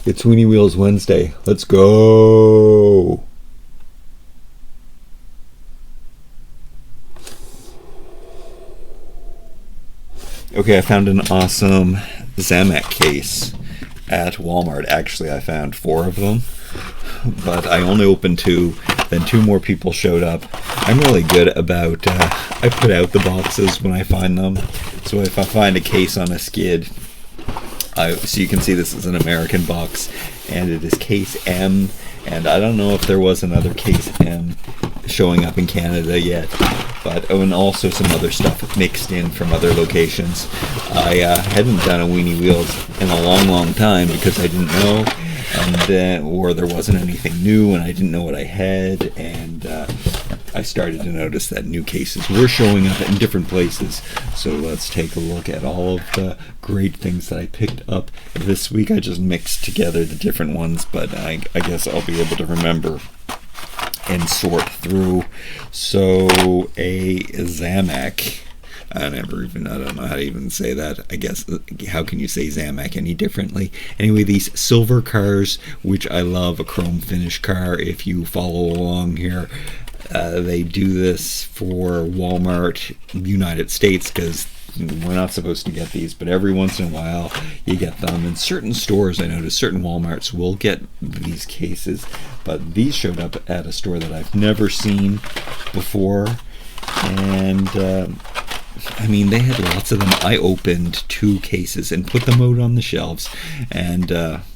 It's Weenie Wheels Wednesday. Let's go! Okay, I found an awesome Zamac case at Walmart. Actually, I found 4 of them, but I only opened 2. Then 2 more people showed up. I'm really good about, I put out the boxes when I find them. So if I find a case on a skid, so you can see this is an American box, and it is case M, and I don't know if there was another case M showing up in Canada yet, but and also some other stuff mixed in from other locations. I hadn't done a Weenie Wheels in a long time because I didn't know, and or there wasn't anything new, and I didn't know what I had, and I started to notice that new cases were showing up in different places. So let's take a look at all of the great things that I picked up this week. I just mixed together the different ones, but I guess I'll be able to remember and sort through. So a Zamac. I don't know how to even say that. I guess, how can you say Zamac any differently? Anyway, these silver cars, which I love, a chrome finish car, if you follow along here. They do this for Walmart United States because we're not supposed to get these, but every once in a while you get them. In certain stores, I noticed certain Walmarts will get these cases, but these showed up at a store that I've never seen before, and I mean, they had lots of them. I opened 2 cases and put them out on the shelves, and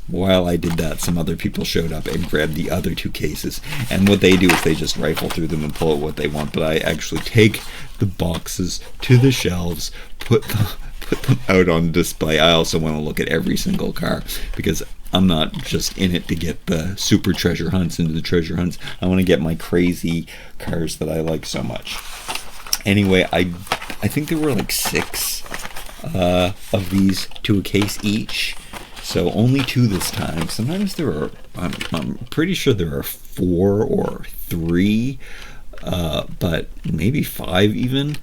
while I did that, some other people showed up and grabbed the other 2 cases, and what they do is they just rifle through them and pull out what they want, but I actually take the boxes to the shelves, put them out on display. I also want to look at every single car, because I'm not just in it to get the super treasure hunts into the treasure hunts. I want to get my crazy cars that I like so much. Anyway, I think there were like 6 of these to a case each, so only 2 this time. Sometimes there are, I'm pretty sure there are 4 or 3, but maybe 5 even,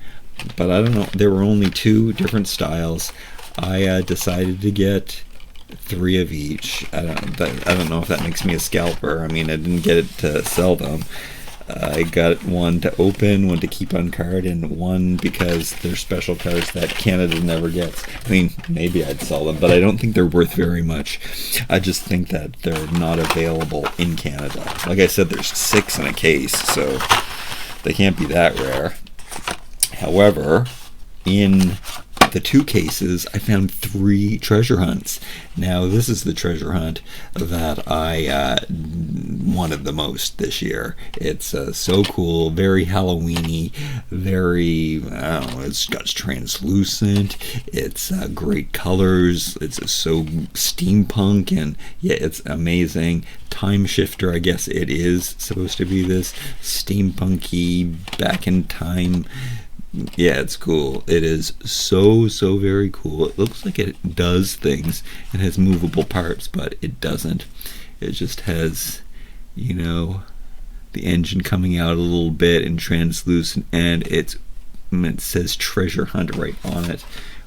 but I don't know. There were only 2 different styles. I decided to get 3 of each. I don't know if that makes me a scalper. I mean, I didn't get it to sell them. I got 1 to open, 1 to keep on card, and 1 because they're special cards that Canada never gets. I mean, maybe I'd sell them, but I don't think they're worth very much. I just think that they're not available in Canada. Like I said, there's 6 in a case, so they can't be that rare. However, in the 2 cases, I found 3 treasure hunts. Now, this is the treasure hunt that I wanted the most this year. It's so cool, very Halloweeny, very, I don't know, it's got translucent, it's great colors, it's so steampunk, and yeah, it's amazing. Time shifter, I guess it is supposed to be this steampunky, back in time. Yeah, it's cool. It is so very cool. It looks like it does things. It has movable parts, but it doesn't. It just has, you know, the engine coming out a little bit and translucent, and it says treasure hunt right on it,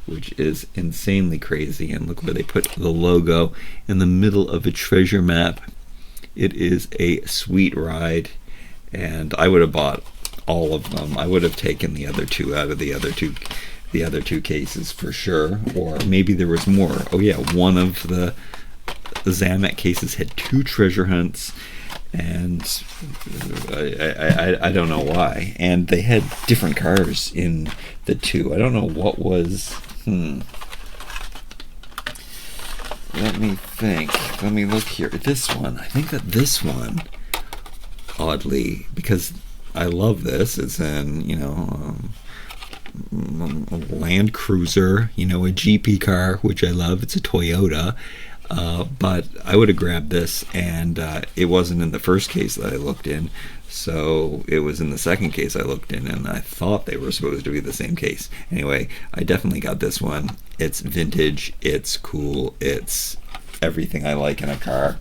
which is insanely crazy. And look where they put the logo in the middle of a treasure map. It is a sweet ride, and I would have bought all of them. I would have taken the other 2 out of the other two cases for sure, or maybe there was more. Oh yeah, one of the Zamac cases had 2 treasure hunts, and I don't know why. And they had different cars in the 2. I don't know what was. Let me think. Let me look here. This one. I think that this one, oddly, because I love this. It's in, you know, a Land Cruiser, you know, a GP car, which I love. It's a Toyota, but I would have grabbed this, and it wasn't in the first case that I looked in, so it was in the second case I looked in, and I thought they were supposed to be the same case. Anyway, I definitely got this one. It's vintage, it's cool, it's everything I like in a car.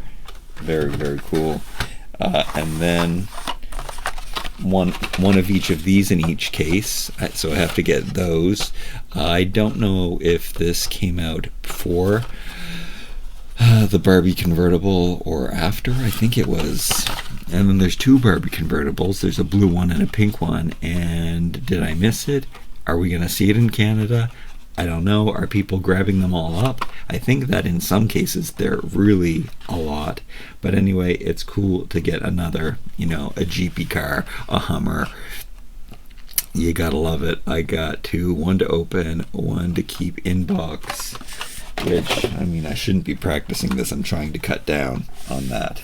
Very cool. And then one of each of these in each case, so I have to get those. I don't know if this came out before the Barbie convertible, or after, I think it was. And then there's 2 Barbie convertibles. There's a blue one and a pink one. And did I miss it? Are we going to see it in Canada? I don't know. Are people grabbing them all up? I think that in some cases they're really a lot. But anyway, it's cool to get another, a Jeepy car, a Hummer. You gotta love it. I got 2, one to open, one to keep in box. Which, I shouldn't be practicing this. I'm trying to cut down on that.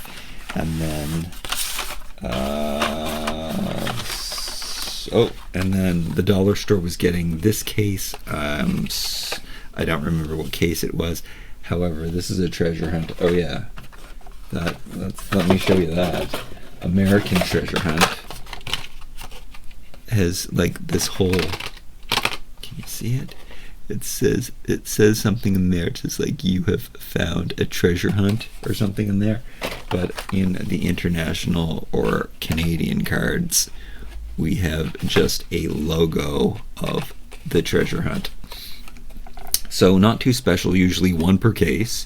And then, and then the dollar store was getting this case. I don't remember what case it was. However, this is a treasure hunt. Oh yeah, let me show you that. American treasure hunt has like this whole. Can you see it? It says something in there. It says like you have found a treasure hunt or something in there. But in the international or Canadian cards, we have just a logo of the treasure hunt. So not too special, usually 1 per case.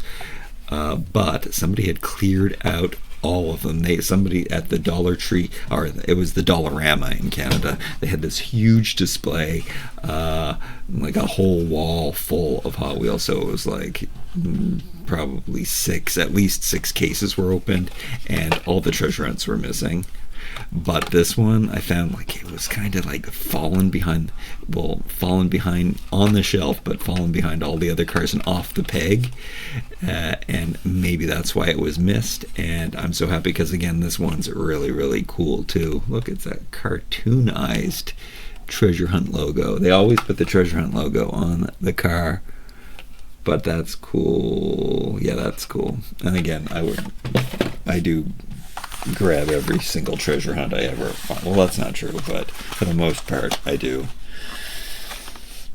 But somebody had cleared out all of them. Somebody at the Dollar Tree, or it was the Dollarama in Canada, they had this huge display, like a whole wall full of Hot Wheels. So it was like probably at least 6 cases were opened, and all the treasure hunts were missing. But this one, I found like it was kind of like fallen behind on the shelf, but fallen behind all the other cars and off the peg. And maybe that's why it was missed. And I'm so happy because, again, this one's really, really cool too. Look, it's that cartoonized treasure hunt logo. They always put the treasure hunt logo on the car. But that's cool. Yeah, that's cool. And again, I do grab every single treasure hunt I ever find. Well, that's not true, but for the most part, I do.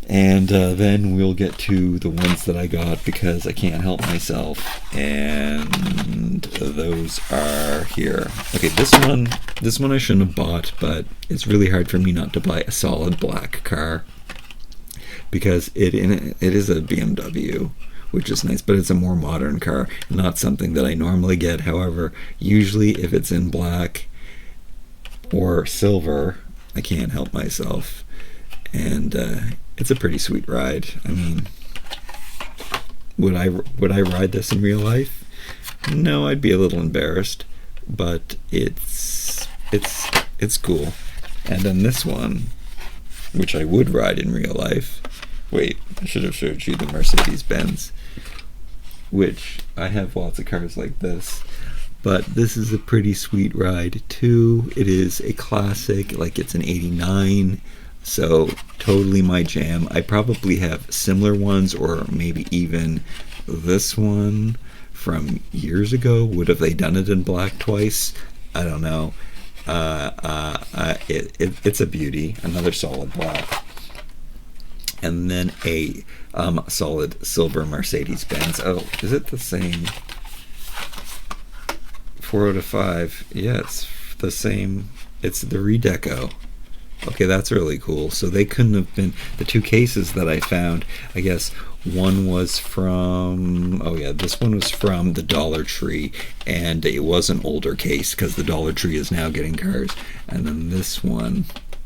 And then we'll get to the ones that I got because I can't help myself, and those are here. Okay, this one I shouldn't have bought, but it's really hard for me not to buy a solid black car because it is a BMW, which is nice, but it's a more modern car, not something that I normally get. However, usually if it's in black or silver, I can't help myself, and it's a pretty sweet ride. Would I ride this in real life? No, I'd be a little embarrassed, but it's cool. And then this one, which I would ride in real life. Wait, I should have showed you the Mercedes-Benz, which I have lots of cars like this, but this is a pretty sweet ride too. It is a classic, like it's an 89, so totally my jam. I probably have similar ones, or maybe even this one from years ago. Would have they done it in black twice? I don't know. It's a beauty. Another solid black. And then a solid silver Mercedes-Benz. Oh, is it the same? 4 out of 5. Yeah, it's the same. It's the redeco. Okay, that's really cool. So they couldn't have been the 2 cases that I found. I guess one was from, this one was from the Dollar Tree, and it was an older case because the Dollar Tree is now getting cars. And then this one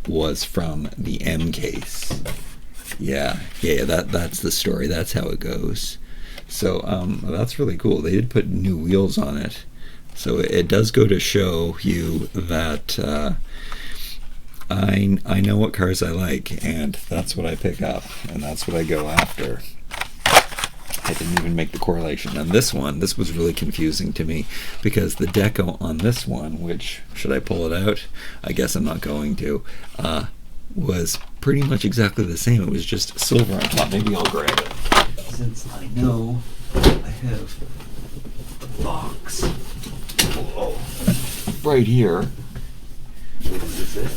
was from the M case. Yeah, that's the story. That's how it goes. So that's really cool. They did put new wheels on it, so it does go to show you that I know what cars I like, and that's what I pick up, and that's what I go after. I didn't even make the correlation. And this was really confusing to me because the deco on this one, which, should I pull it out? I guess I'm not going to. Was pretty much exactly the same. It was just silver on top. Maybe I'll grab it since I know I have a box. Whoa. Right here. Is it?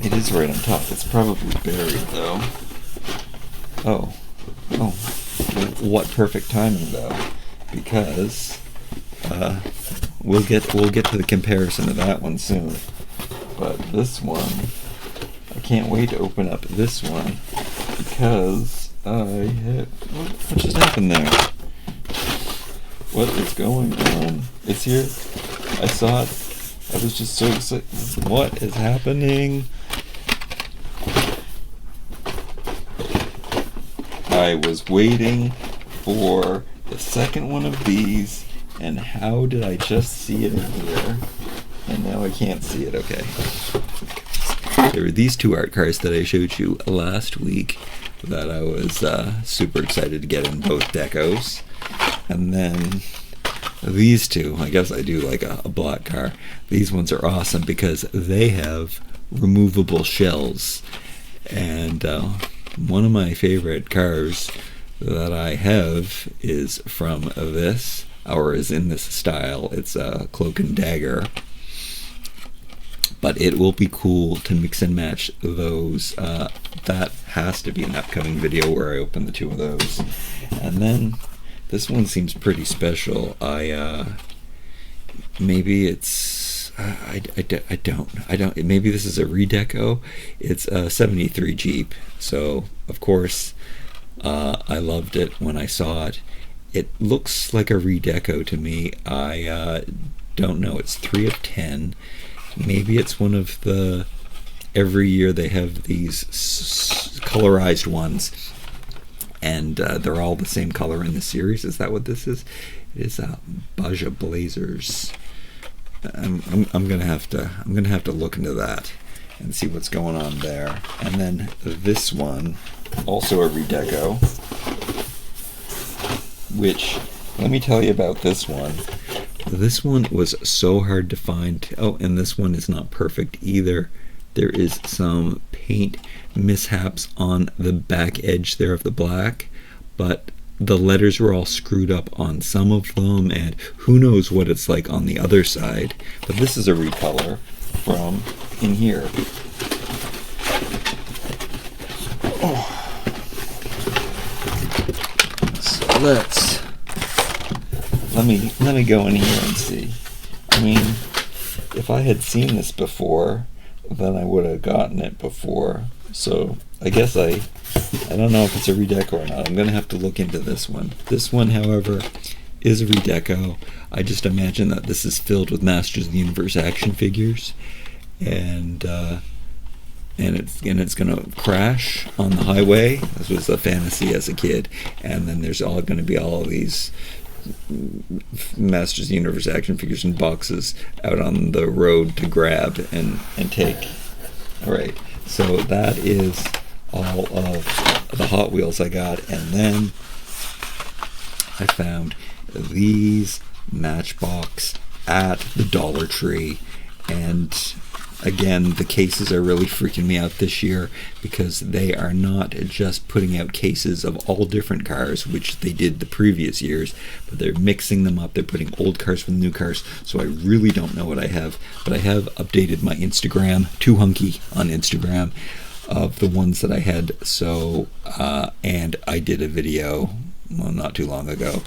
It is right on top. It's probably buried though. Oh, what perfect timing though, because we'll get to the comparison of that one soon. But this one, I can't wait to open up this one because what just happened there? What is going on? It's here. I saw it. I was just so excited. What is happening? I was waiting for the second one of these, and how did I just see it in here? And now I can't see it. Okay. There were these two art cars that I showed you last week that I was super excited to get in both decos. And then these two, I guess I do like a black car. These ones are awesome because they have removable shells. And one of my favorite cars that I have is from this, or is in this style. It's a Cloak and Dagger. But it will be cool to mix and match those. That has to be an upcoming video where I open the two of those. And then this one seems pretty special. Maybe it's I don't. Maybe this is a redeco. It's a '73 Jeep. So of course I loved it when I saw it. It looks like a redeco to me. I don't know. It's 3 of 10. Maybe it's one of the, every year they have these colorized ones, and they're all the same color in the series. Is that what this is? It is Baja Blazers. I'm gonna have to look into that and see what's going on there. And then this one, also a redeco, which, let me tell you about this one. This one was so hard to find. Oh, and this one is not perfect either. There is some paint mishaps on the back edge there of the black, but the letters were all screwed up on some of them, and who knows what it's like on the other side. But this is a recolor from in here. Oh. So let me go in here and see. I mean, if I had seen this before, then I would have gotten it before. So I guess I don't know if it's a redeco or not. I'm gonna have to look into this one. This one, however, is a redeco. I just imagine that this is filled with Masters of the Universe action figures, and it's gonna crash on the highway. This was a fantasy as a kid, and then there's all gonna be all of these Masters of the Universe action figures in boxes out on the road to grab and take. Alright, so that is all of the Hot Wheels I got, and then I found these Matchbox at the Dollar Tree, and again, the cases are really freaking me out this year because they are not just putting out cases of all different cars, which they did the previous years, but they're mixing them up. They're putting old cars with new cars, so I really don't know what I have, but I have updated my Instagram, toohunky on Instagram, of the ones that I had. So and I did a video, well, not too long ago,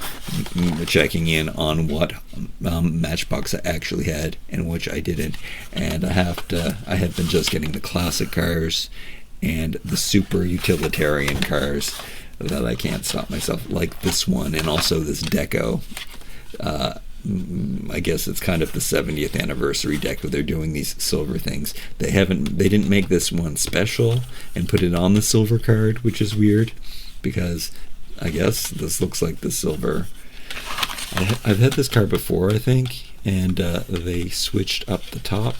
checking in on what Matchbox I actually had and which I didn't. And I had been just getting the classic cars and the super utilitarian cars that I can't stop myself, like this one, and also this deco. I guess it's kind of the 70th anniversary deco. They're doing these silver things. They didn't make this one special and put it on the silver card, which is weird because I guess this looks like the silver. I've had this car before, I think, and they switched up the top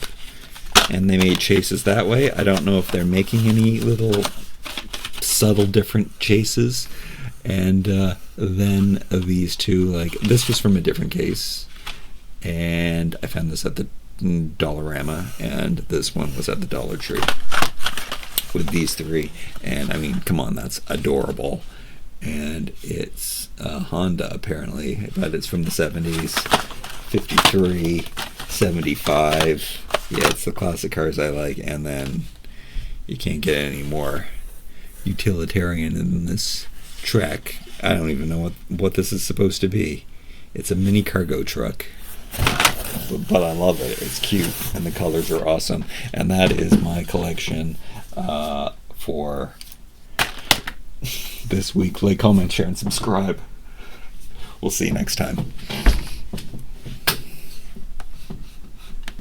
and they made chases that way. I don't know if they're making any little subtle different chases. And then these two, like, this was from a different case, and I found this at the Dollarama, and this one was at the Dollar Tree with these three. And I mean, come on, that's adorable. And it's a Honda apparently, but it's from the 70s, 53, 75. Yeah, it's the classic cars I like. And then you can't get any more utilitarian than this Trek. I don't even know what this is supposed to be. It's a mini cargo truck, but I love it. It's cute and the colors are awesome. And that is my collection for this week. Like, comment, share, and subscribe. We'll see you next time.